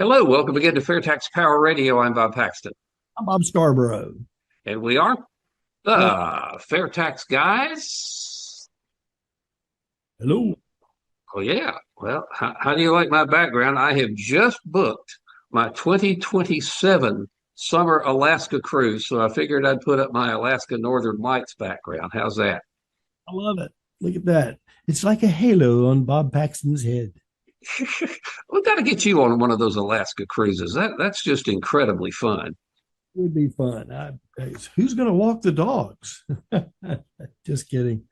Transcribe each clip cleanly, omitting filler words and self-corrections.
Hello, welcome again to FAIRtax Power Radio. I'm Bob Paxton, I'm Bob Scarborough. and we are Uh, the FAIRtax Guys. Hello. Oh, yeah. Well, how do you like my background? I have just booked my 2027 summer Alaska cruise, so I figured I'd put up my Alaska Northern Lights background. How's that? I love it. Look at that. It's like a halo on Bob Paxton's head. We've got to get you on one of those Alaska cruises. That's just incredibly fun. It would be fun. Who's going to walk the dogs? Just kidding.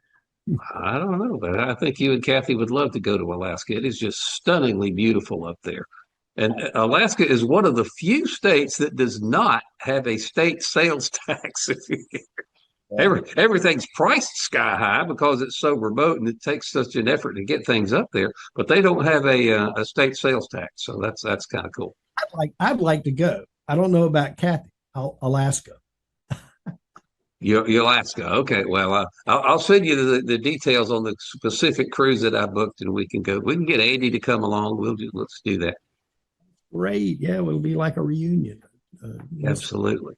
I don't know, but I think you and Kathy would love to go to Alaska. It is just stunningly beautiful up there. And Alaska is one of the few states that does not have a state sales tax. Everything's priced sky high because it's so remote and it takes such an effort to get things up there. But they don't have a state sales tax, so that's kind of cool. I'd like to go. I don't know about Kathy. Alaska. Alaska, okay. Well, I'll send you the details on the specific cruise that I booked, and we can go. We can get Andy to come along. Let's do that. Great. Yeah, it'll be like a reunion. Absolutely.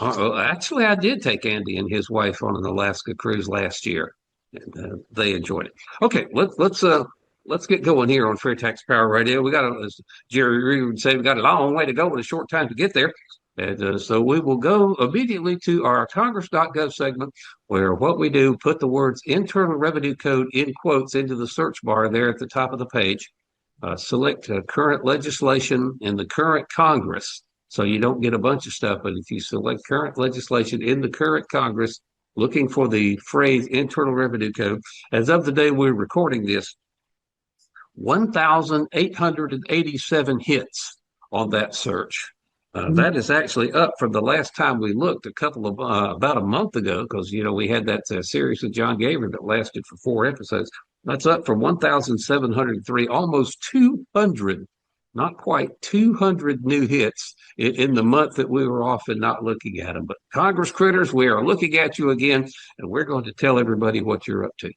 Actually, I did take Andy and his wife on an Alaska cruise last year, and they enjoyed it. Okay, let's get going here on FAIRtax Power Radio. We got, as Jerry Reed would say, we got a long way to go and a short time to get there. And so we will go immediately to our Congress.gov segment, where what we do, put the words Internal Revenue Code in quotes into the search bar there at the top of the page. Select current legislation in the current Congress. So you don't get a bunch of stuff, but if you select current legislation in the current Congress, looking for the phrase Internal Revenue Code, as of the day we're recording this, 1,887 hits on that search. That is actually up from the last time we looked about a month ago, because we had that series with John Gaver that lasted for 4 episodes. That's up from 1,703, almost 200, not quite 200 new hits in the month that we were off and not looking at them. But Congress critters, we are looking at you again, and we're going to tell everybody what you're up to.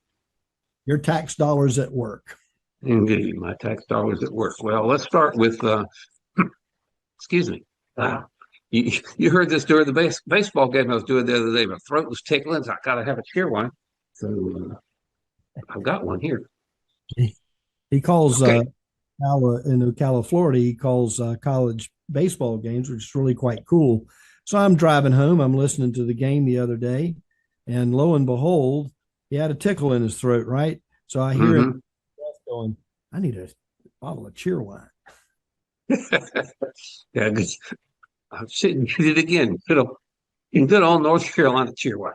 Your tax dollars at work. Indeed, my tax dollars at work. Well, let's start with, excuse me. You heard this during the baseball game I was doing the other day. My throat was tickling, so I got to have a cheer one. So I've got one here. He calls okay. In Ocala, Florida, he calls college baseball games, which is really quite cool. So I'm driving home. I'm listening to the game the other day, and lo and behold, he had a tickle in his throat, right? So I hear him going, I need a bottle of cheer wine. Yeah, I'm sitting it again. Good old North Carolina cheer wine.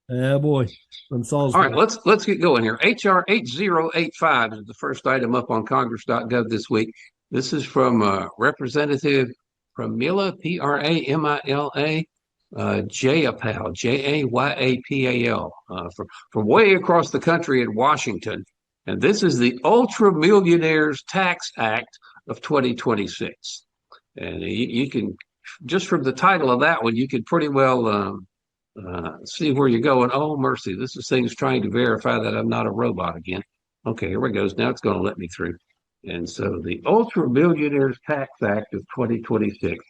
Yeah, boy. From All right, let's get going here. HR 8085 is the first item up on Congress.gov this week. This is from Representative Pramila, Pramila, Jayapal, Jayapal, from way across the country in Washington. And this is the Ultra Millionaires Tax Act of 2026. And you can, just from the title of that one, you can pretty well see where you're going. Oh, mercy. This is things trying to verify that I'm not a robot again. Okay, here it goes. Now it's going to let me through. And so the Ultra Millionaires Tax Act of 2026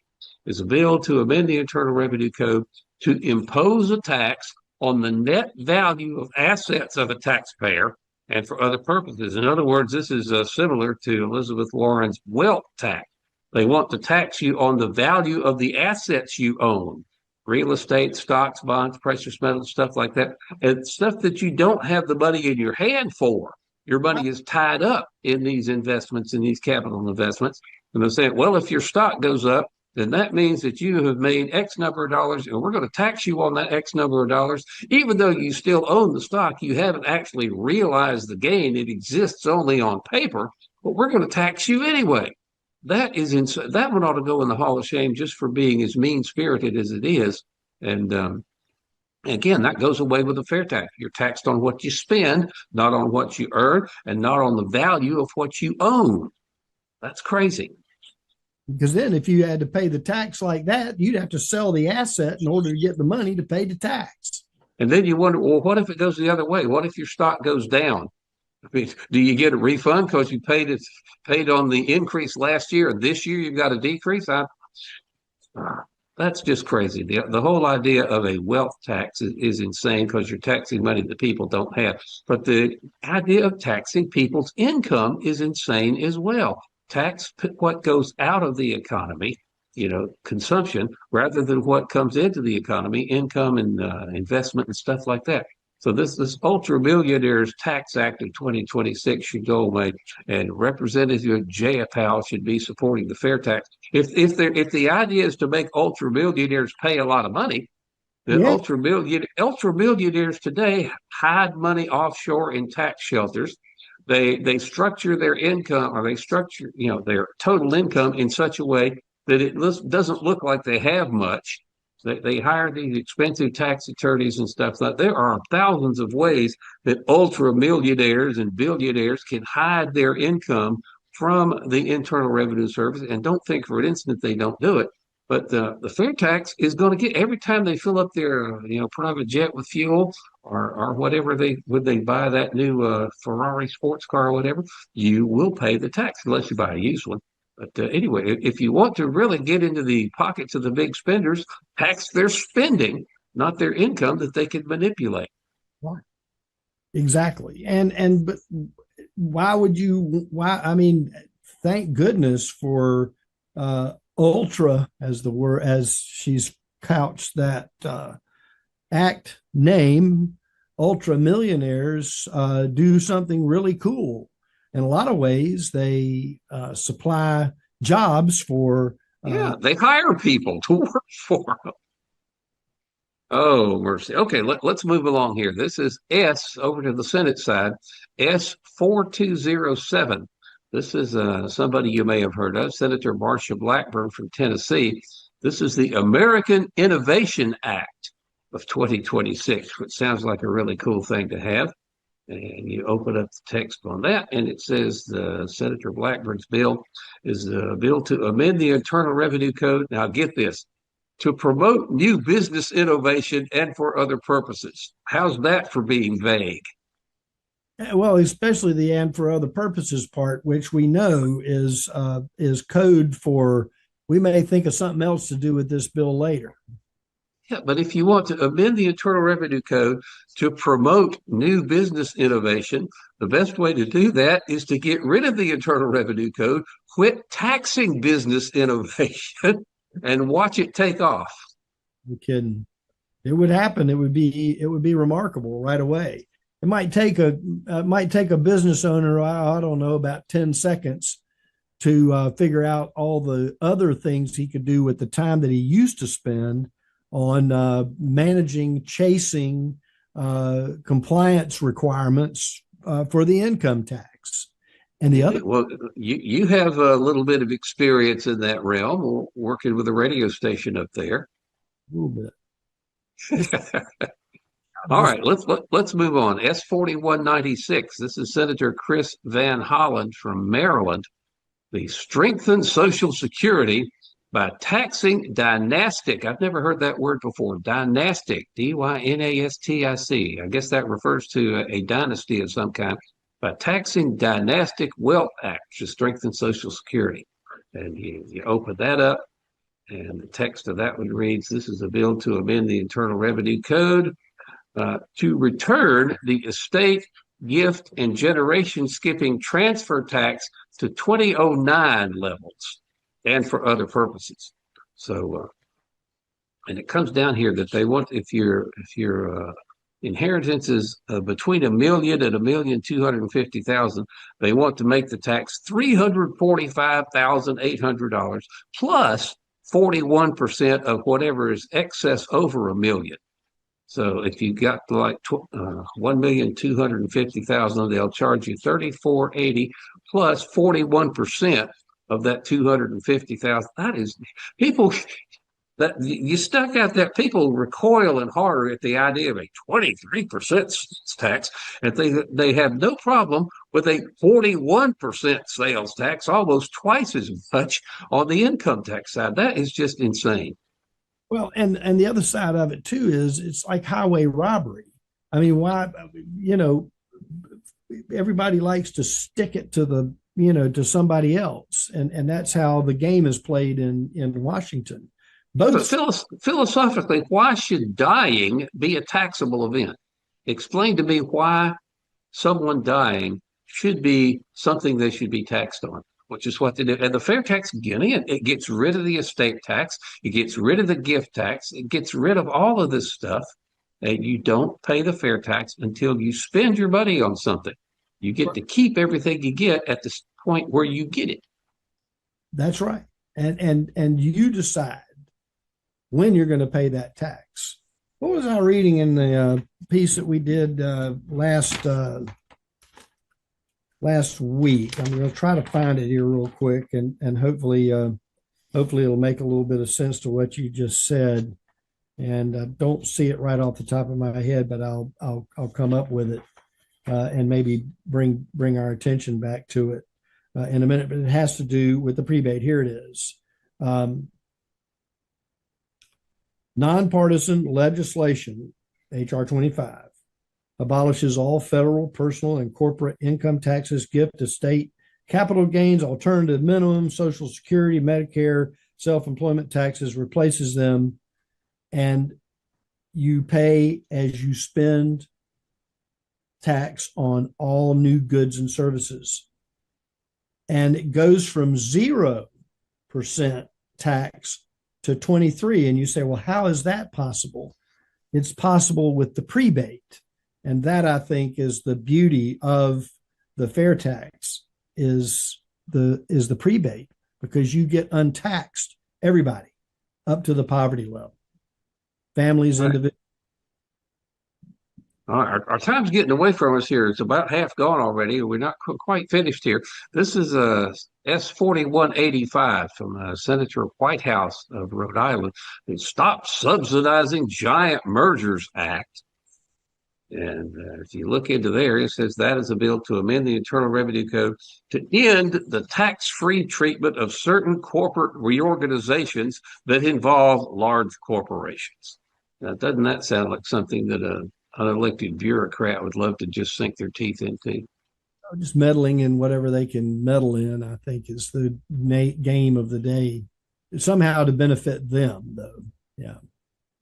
is a bill to amend the Internal Revenue Code to impose a tax on the net value of assets of a taxpayer and for other purposes. In other words, this is similar to Elizabeth Warren's wealth tax. They want to tax you on the value of the assets you own. Real estate, stocks, bonds, precious metals, stuff like that. And stuff that you don't have the money in your hand for. Your money is tied up in these investments, in these capital investments. And they're saying, well, if your stock goes up, then that means that you have made X number of dollars, and we're going to tax you on that X number of dollars. Even though you still own the stock, you haven't actually realized the gain. It exists only on paper, but we're going to tax you anyway. That is that one ought to go in the Hall of Shame just for being as mean-spirited as it is. And again, that goes away with the fair tax. You're taxed on what you spend, not on what you earn, and not on the value of what you own. That's crazy. Because then if you had to pay the tax like that, you'd have to sell the asset in order to get the money to pay the tax. And then you wonder, well, what if it goes the other way? What if your stock goes down? I mean, do you get a refund because you paid on the increase last year, and this year you've got a decrease? That's just crazy. The whole idea of a wealth tax is insane because you're taxing money that people don't have. But the idea of taxing people's income is insane as well. Tax what goes out of the economy, consumption, rather than what comes into the economy, income and investment and stuff like that. So this Ultra Millionaires Tax Act of 2026 should go away, and Representative Jayapal should be supporting the fair tax. If the idea is to make ultra millionaires pay a lot of money, then Yeah. ultra millionaires today hide money offshore in tax shelters. They structure their income, or they structure their total income in such a way that it doesn't look like they have much. They hire these expensive tax attorneys and stuff. Like there are thousands of ways that ultra millionaires and billionaires can hide their income from the Internal Revenue Service. And don't think for an instant they don't do it. But the fair tax is going to get every time they fill up their private jet with fuel, or whatever they buy that new Ferrari sports car or whatever, you will pay the tax unless you buy a used one. But anyway, if you want to really get into the pockets of the big spenders, tax their spending, not their income that they can manipulate. Right. Exactly. But why would you? Why? I mean, thank goodness for ultra, as she's couched that act name. Ultra millionaires do something really cool. In a lot of ways, they supply jobs for. They hire people to work for them. Oh, mercy. Okay, let's move along here. This is S over to the Senate side, S4207. This is somebody you may have heard of, Senator Marsha Blackburn from Tennessee. This is the American Innovation Act of 2026, which sounds like a really cool thing to have. And you open up the text on that, and it says Senator Blackburn's bill is the bill to amend the Internal Revenue Code. Now, get this, to promote new business innovation and for other purposes. How's that for being vague? Well, especially the "and for other purposes" part, which we know is code for we may think of something else to do with this bill later. Yeah, but if you want to amend the Internal Revenue Code to promote new business innovation, the best way to do that is to get rid of the Internal Revenue Code, quit taxing business innovation, and watch it take off. No kidding. It would happen. It would be remarkable right away. It might take a business owner, I don't know, about 10 seconds to figure out all the other things he could do with the time that he used to spend on chasing compliance requirements for the income tax. And the other, well, you have a little bit of experience in that realm, working with a radio station up there. A little bit. All right, let's move on. S4196. This is Senator Chris Van Hollen from Maryland. The strengthen Social Security by taxing dynastic. I've never heard that word before. Dynastic, Dynastic. I guess that refers to a dynasty of some kind. By taxing dynastic wealth acts to strengthen Social Security. And you open that up, and the text of that one reads, this is a bill to amend the Internal Revenue Code to return the estate, gift, and generation skipping transfer tax to 2009 levels and for other purposes. So, and it comes down here that they want, if your inheritance is between $1 million and $1,250,000, they want to make the tax $345,800 plus 41% of whatever is excess over $1 million. So if you got like 1,250,000, they'll charge you $3,480 plus 41% of that 250,000. That is, people that you stuck out that people recoil in horror at the idea of a 23% tax, and they have no problem with a 41% sales tax, almost twice as much on the income tax side. That is just insane. Well, and the other side of it too is it's like highway robbery. I mean, why, everybody likes to stick it to the, to somebody else. And that's how the game is played in Washington. But philosophically, why should dying be a taxable event? Explain to me why someone dying should be something they should be taxed on, which is what they do. And the fair tax, again, it gets rid of the estate tax, it gets rid of the gift tax, it gets rid of all of this stuff. And you don't pay the fair tax until you spend your money on something. You get to keep everything you get at the point where you get it. That's right. And you decide when you're going to pay that tax. What was I reading in the piece that we did last week? I'm going to try to find it here real quick, and hopefully it'll make a little bit of sense to what you just said. And I don't see it right off the top of my head, but I'll come up with it and maybe bring our attention back to it in a minute. But it has to do with the prebate. Here it is. Nonpartisan legislation, H.R. 25, abolishes all federal, personal, and corporate income taxes, gift, estate, capital gains, alternative minimum, Social Security, Medicare, self-employment taxes, replaces them, and you pay as you spend tax on all new goods and services. And it goes from 0% tax to 23. And you say, well, how is that possible? It's possible with the prebate. And that, I think, is the beauty of the fair tax is the prebate, because you get untaxed, everybody, up to the poverty level. Families, right. Individuals. Our time's getting away from us here. It's about half gone already. We're not quite finished here. This is S4185 from Senator Whitehouse of Rhode Island. It Stop Subsidizing Giant Mergers Act. And if you look into there, it says that is a bill to amend the Internal Revenue Code to end the tax-free treatment of certain corporate reorganizations that involve large corporations. Now, doesn't that sound like something that an unelected bureaucrat would love to just sink their teeth into? Just meddling in whatever they can meddle in, I think, is the game of the day. Somehow to benefit them, though. Yeah.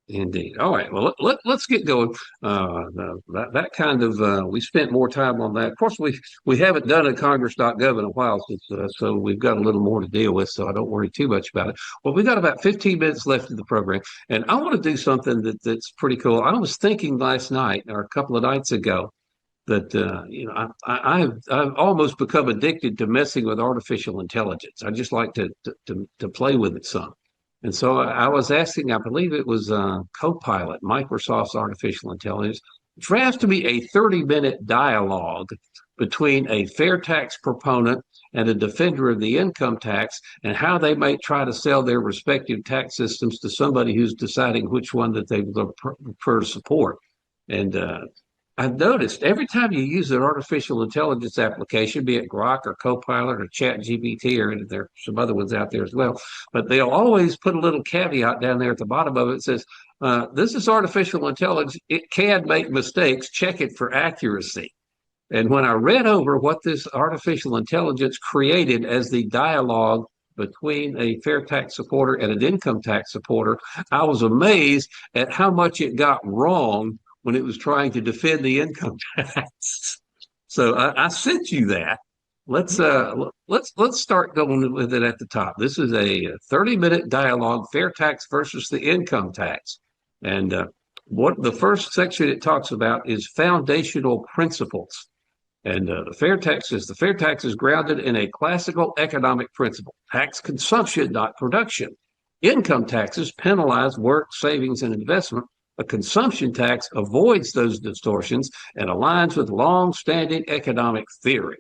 Indeed. All right. Well, let's get going. That kind of we spent more time on that. Of course, we haven't done a Congress.gov in a while, so we've got a little more to deal with. So I don't worry too much about it. Well, we got about 15 minutes left in the program, and I want to do something that's pretty cool. I was thinking last night or a couple of nights ago that I've almost become addicted to messing with artificial intelligence. I just like to play with it some. And so I was asking, I believe it was Copilot, Microsoft's artificial intelligence, draft me a 30-minute dialogue between a fair tax proponent and a defender of the income tax, and how they might try to sell their respective tax systems to somebody who's deciding which one that they would prefer to support. And I've noticed every time you use an artificial intelligence application, be it Grok or Copilot or ChatGPT, or there's some other ones out there as well, but they'll always put a little caveat down there at the bottom of it that says, this is artificial intelligence. It can make mistakes. Check it for accuracy. And when I read over what this artificial intelligence created as the dialogue between a fair tax supporter and an income tax supporter, I was amazed at how much it got wrong when it was trying to defend the income tax. So I sent you that. Let's start going with it at the top. This is a 30-minute dialogue: fair tax versus the income tax. And what the first section it talks about is foundational principles. And the fair tax is grounded in a classical economic principle: tax consumption, not production. Income taxes penalize work, savings, and investment. A consumption tax avoids those distortions and aligns with long-standing economic theory.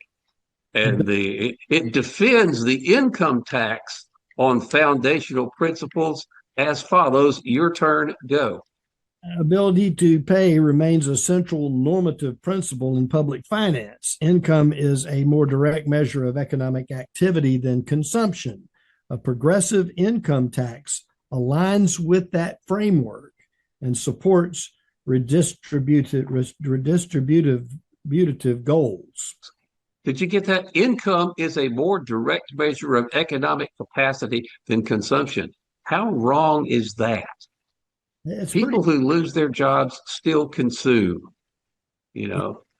And it defends the income tax on foundational principles as follows. Your turn, go. Ability to pay remains a central normative principle in public finance. Income is a more direct measure of economic activity than consumption. A progressive income tax aligns with that framework and supports redistributive distributive goals. Did you get that? Income is a more direct measure of economic capacity than consumption. How wrong is that? It's pretty. People who lose their jobs still consume,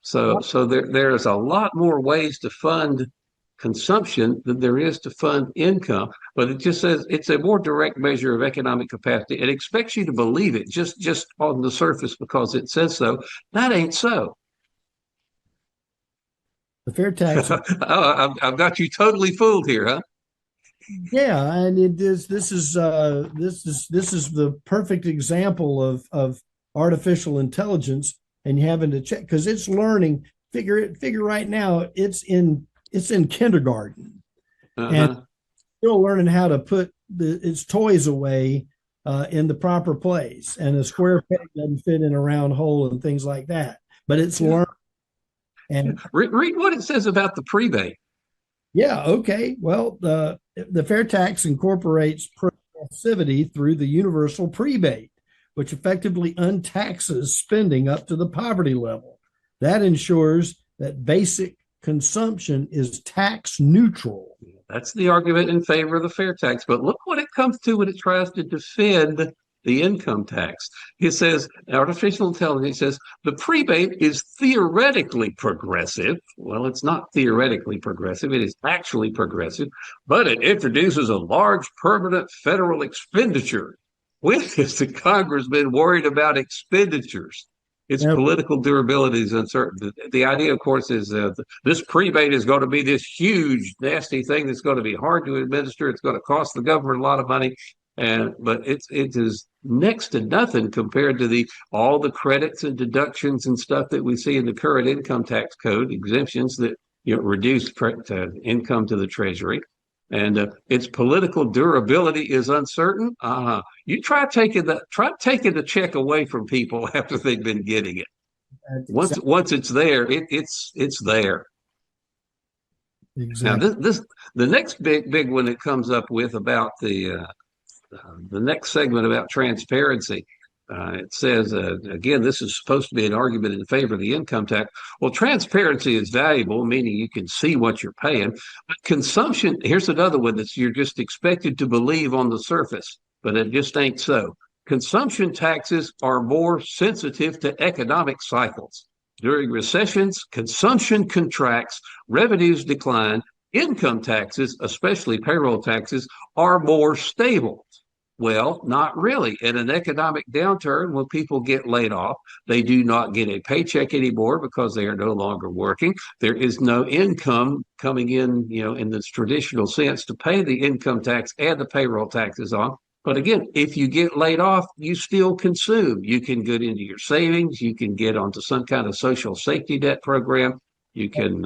So there is a lot more ways to fund consumption than there is to fund income, but it just says it's a more direct measure of economic capacity. It expects you to believe it just on the surface because it says so. That ain't so. The fair tax. Oh, I've got you totally fooled here, huh? Yeah, and it is. This is the perfect example of artificial intelligence, and you having to check because it's learning. Figure right now it's in kindergarten, and still learning how to put its toys away in the proper place, and a square peg doesn't fit in a round hole and things like that. But it's learned. And read what it says about the prebate. yeah, okay. Well, the fair tax incorporates progressivity through the universal prebate, which effectively untaxes spending up to the poverty level. That ensures that basic consumption is tax neutral. That's the argument in favor of the fair tax. But look what it comes to when it tries to defend the income tax. It says, artificial intelligence says, the prebate is theoretically progressive. Well, it's not theoretically progressive. It is actually progressive, but it introduces a large permanent federal expenditure. When has the Congress been worried about expenditures? Its political durability is uncertain. The idea, of course, is this prebate is going to be this huge, nasty thing that's going to be hard to administer. It's going to cost the government a lot of money. But it is next to nothing compared to all the credits and deductions and stuff that we see in the current income tax code, exemptions that reduce income to the Treasury, and its political durability is uncertain. You try taking the check away from people after they've been getting it. Once it's there, it's there. Exactly. Now the next big one it comes up with about the next segment about transparency. It says, again, this is supposed to be an argument in favor of the income tax. Well, transparency is valuable, meaning you can see what you're paying. But consumption, here's another one that you're just expected to believe on the surface, but it just ain't so. Consumption taxes are more sensitive to economic cycles. During recessions, consumption contracts, revenues decline. Income taxes, especially payroll taxes, are more stable. Well, not really. In an economic downturn, when people get laid off, they do not get a paycheck anymore because they are no longer working. There is no income coming in, in this traditional sense to pay the income tax and the payroll taxes on. But again, if you get laid off, you still consume. You can get into your savings. You can get onto some kind of social safety net program. You can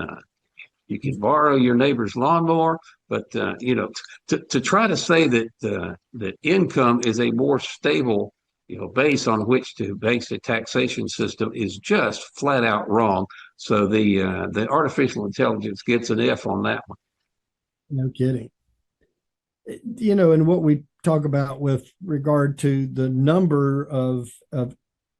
borrow your neighbor's lawnmower, but to try to say that income is a more stable base on which to base a taxation system is just flat out wrong. So the artificial intelligence gets an F on that one. No kidding. And what we talk about with regard to the number of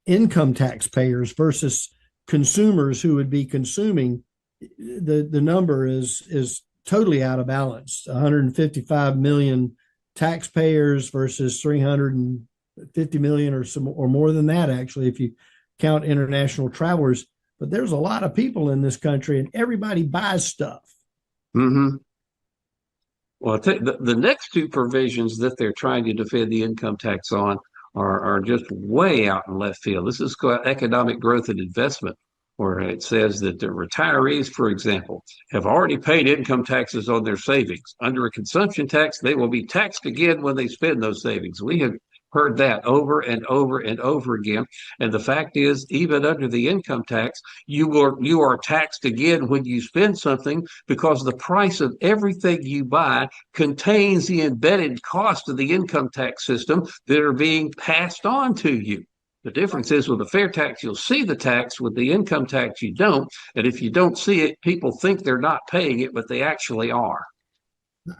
income taxpayers versus consumers who would be consuming, the number is totally out of balance. 155 million taxpayers versus 350 million or more than that, actually, if you count international travelers. But there's a lot of people in this country, and everybody buys stuff. Mm-hmm. Well, the next two provisions that they're trying to defend the income tax on are just way out in left field. This is called economic growth and investment, where it says that the retirees, for example, have already paid income taxes on their savings. Under a consumption tax, they will be taxed again when they spend those savings. We have heard that over and over and over again. And the fact is, even under the income tax, you are taxed again when you spend something because the price of everything you buy contains the embedded cost of the income tax system that are being passed on to you. The difference is with the fair tax, you'll see the tax. With the income tax, you don't. And if you don't see it, people think they're not paying it, but they actually are.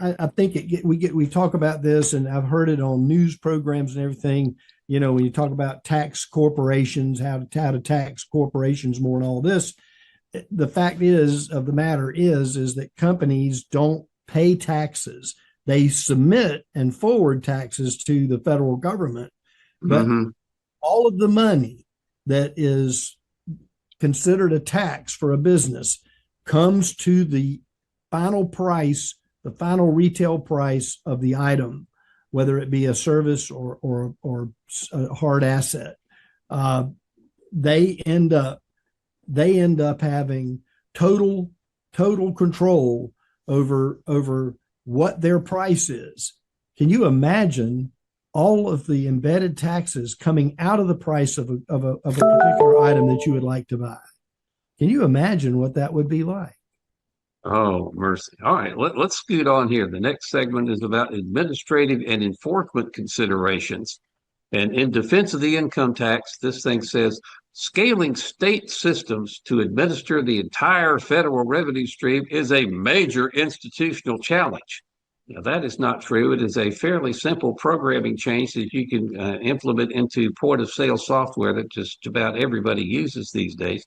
I think we talk about this, and I've heard it on news programs and everything. When you talk about tax corporations, how to tax corporations more, and all this, the fact is of the matter is that companies don't pay taxes. They submit and forward taxes to the federal government, but Mm-hmm. all of the money that is considered a tax for a business comes to the final price, the final retail price of the item, whether it be a service or a hard asset. Uh, they end up having total control over what their price is. Can you imagine all of the embedded taxes coming out of the price of a particular item that you would like to buy? Can you imagine what that would be like? Oh, mercy. All right, let's scoot on here. The next segment is about administrative and enforcement considerations. And in defense of the income tax, this thing says scaling state systems to administer the entire federal revenue stream is a major institutional challenge. Now, that is not true. It is a fairly simple programming change that you can implement into point of sale software that just about everybody uses these days.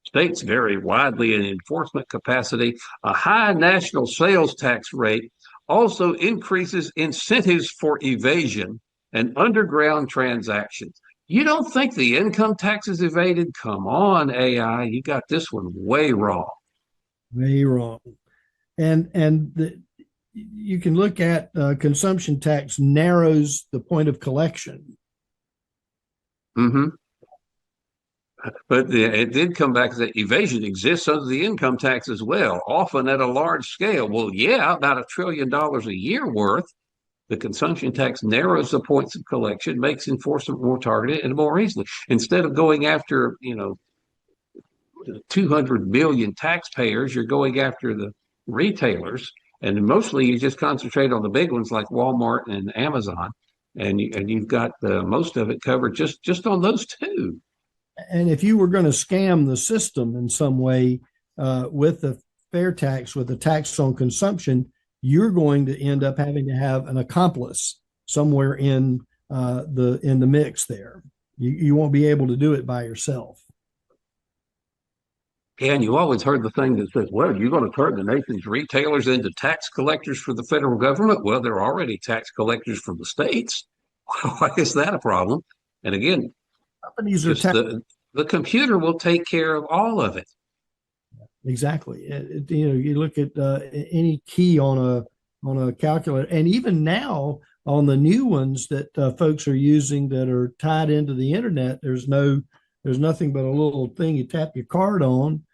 States vary widely in enforcement capacity. A high national sales tax rate also increases incentives for evasion and underground transactions. You don't think the income tax is evaded? Come on, AI, you got this one way wrong. Way wrong. You can look at consumption tax narrows the point of collection. Mm-hmm. But it did come back that evasion exists under the income tax as well, often at a large scale. Well, yeah, about $1 trillion a year worth. The consumption tax narrows the points of collection, makes enforcement more targeted and more easily. Instead of going after, 200 million taxpayers, you're going after the retailers. And mostly you just concentrate on the big ones like Walmart and Amazon. And you've got most of it covered just on those two. And if you were going to scam the system in some way with the fair tax, with the tax on consumption, you're going to end up having to have an accomplice somewhere in the mix there. You won't be able to do it by yourself. And you always heard the thing that says, well, you're going to turn the nation's retailers into tax collectors for the federal government. Well, they're already tax collectors from the states. Why is that a problem? And again, Companies are the computer will take care of all of it. Exactly. You look at any key on a calculator, and even now on the new ones that folks are using that are tied into the internet, there's nothing but a little thing you tap your card on.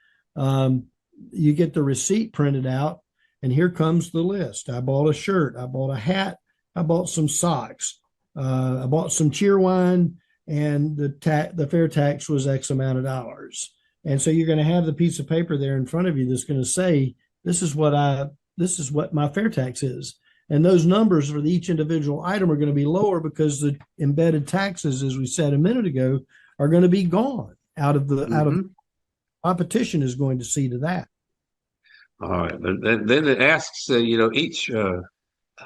You get the receipt printed out, and here comes the list. I bought a shirt. I bought a hat. I bought some socks. I bought some cheerwine, and the fair tax was X amount of dollars. And so you're going to have the piece of paper there in front of you that's going to say, this is what my fair tax is. And those numbers for each individual item are going to be lower because the embedded taxes, as we said a minute ago, are going to be gone out of competition is going to see to that. All right. Then it asks, each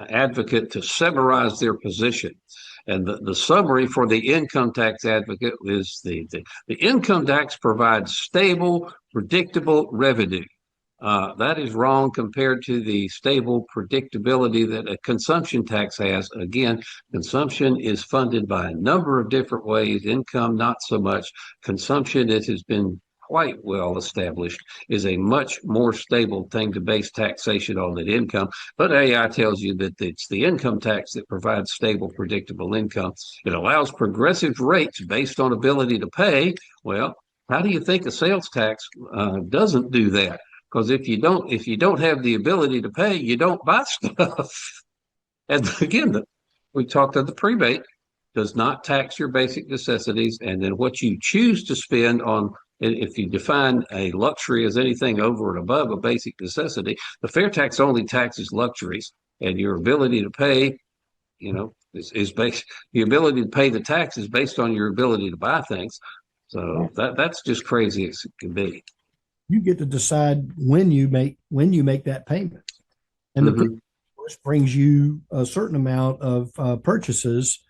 advocate to summarize their position. And the summary for the income tax advocate is the income tax provides stable, predictable revenue. That is wrong compared to the stable predictability that a consumption tax has. Again, consumption is funded by a number of different ways. Income, not so much. Consumption, it has been quite well established, is a much more stable thing to base taxation on than income. But AI tells you that it's the income tax that provides stable, predictable income. It allows progressive rates based on ability to pay. Well, how do you think a sales tax doesn't do that? Because if you don't have the ability to pay, you don't buy stuff. And again, we talked of the prebate does not tax your basic necessities, and then what you choose to spend on. If you define a luxury as anything over and above a basic necessity, the fair tax only taxes luxuries, and your ability to pay, is based. The ability to pay the tax is based on your ability to buy things. So that's just crazy as it can be. You get to decide when you make that payment, and the course brings you a certain amount of purchases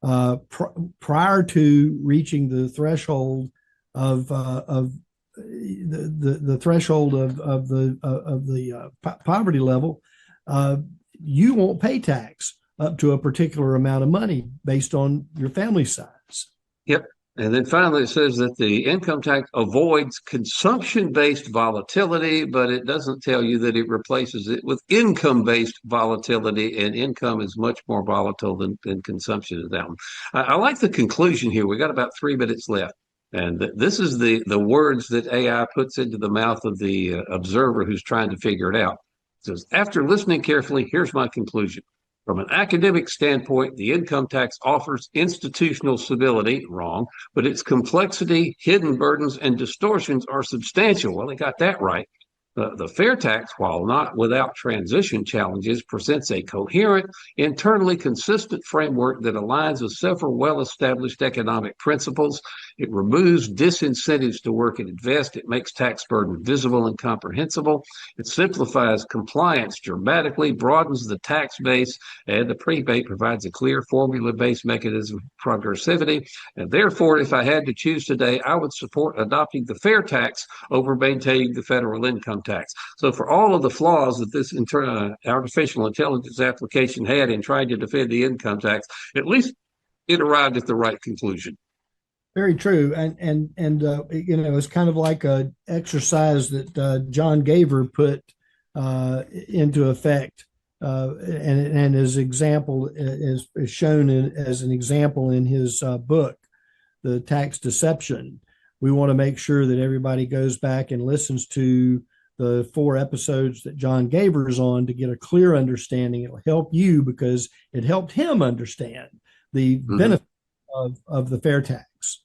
prior to reaching the threshold of the threshold of the poverty level, you won't pay tax up to a particular amount of money based on your family size. Yep. And then finally, it says that the income tax avoids consumption-based volatility, but it doesn't tell you that it replaces it with income-based volatility, and income is much more volatile than consumption is that one. I like the conclusion here. We got about 3 minutes left. And this is the words that AI puts into the mouth of the observer who's trying to figure it out. It says, after listening carefully, here's my conclusion. From an academic standpoint, the income tax offers institutional stability, wrong, but its complexity, hidden burdens, and distortions are substantial. Well, they got that right. The fair tax, while not without transition challenges, presents a coherent, internally consistent framework that aligns with several well-established economic principles. It removes disincentives to work and invest. It makes tax burden visible and comprehensible. It simplifies compliance dramatically, broadens the tax base, and the rebate provides a clear formula-based mechanism of progressivity. And therefore, if I had to choose today, I would support adopting the fair tax over maintaining the federal income tax. So for all of the flaws that this artificial intelligence application had in trying to defend the income tax, at least it arrived at the right conclusion. Very true, and it's kind of like a exercise that John Gaver put into effect, and his example is shown as an example in his book, The Tax Deception. We want to make sure that everybody goes back and listens to the 4 episodes that John Gaver is on to get a clear understanding. It'll help you because it helped him understand the benefit of the fair tax.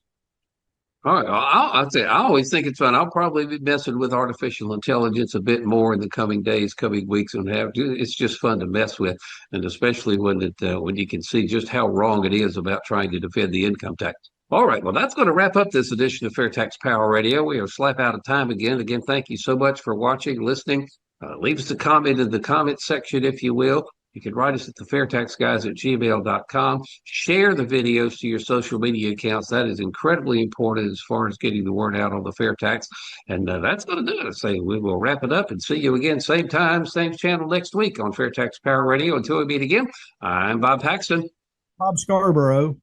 All right, I'll say I always think it's fun. I'll probably be messing with artificial intelligence a bit more in the coming days, coming weeks, and have to. It's just fun to mess with, and especially when you can see just how wrong it is about trying to defend the income tax. All right, well, that's going to wrap up this edition of FairTax Power Radio. We are slap out of time again. Again, thank you so much for watching, listening. Leave us a comment in the comment section, if you will. You can write us at the FairtaxGuys@gmail.com. Share the videos to your social media accounts. That is incredibly important as far as getting the word out on the fair tax. And that's going to do it. So we will wrap it up and see you again, same time, same channel next week on FairTax Power Radio. Until we meet again, I'm Bob Paxton. Bob Scarborough.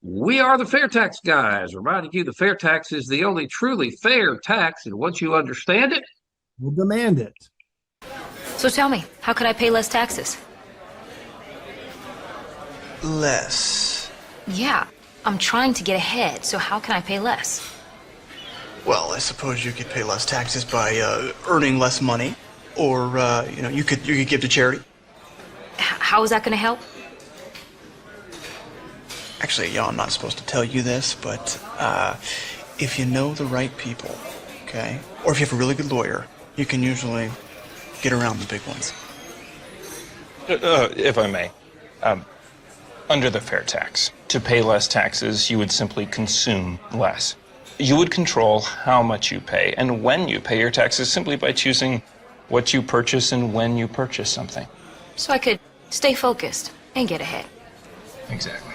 We are the FairTax Guys, reminding you the fair tax is the only truly fair tax, and once you understand it, we'll demand it. So tell me, how can I pay less taxes? Less? Yeah, I'm trying to get ahead, so how can I pay less? Well, I suppose you could pay less taxes by earning less money, or you could give to charity. How is that going to help? Actually, I'm not supposed to tell you this, but if you know the right people, okay, or if you have a really good lawyer, you can usually get around the big ones. If I may, under the fair tax, to pay less taxes, you would simply consume less. You would control how much you pay and when you pay your taxes simply by choosing what you purchase and when you purchase something. So I could stay focused and get ahead. Exactly.